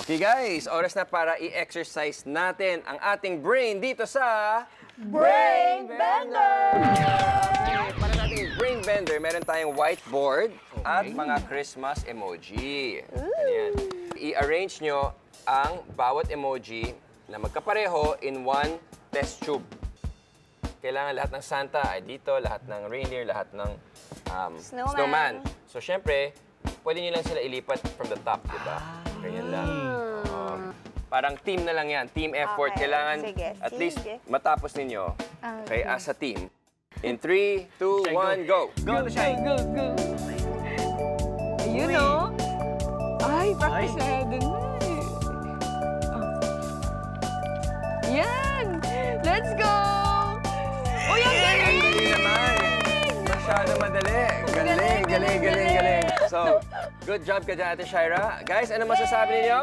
Okay guys, oras na para i-exercise natin ang ating brain dito sa... Brain Bender! Okay, para nating brain bender, meron tayong whiteboard at mga Christmas emoji. Ganyan. I-arrange nyo ang bawat emoji na magkapareho in one test tube. Kailangan lahat ng Santa ay dito, lahat ng reindeer, lahat ng snowman. So, syempre, pwede nyo lang sila ilipat from the top, di ba? Ganyan lang. Parang team na lang yan. Team effort. Okay. Kailangan Sige. at least matapos ninyo. Okay. Okay, as a team. In 3, 2, 1, go! Go, Shine! Go, go! Ayun, o. Ay, practice na dun. Yan! Let's go! Uy, ang galing! Madali naman! Masyado madali. Galing, galing, galing, galing. So, good job ka dyan, Ate Shaira. Guys, ano masasabi ninyo?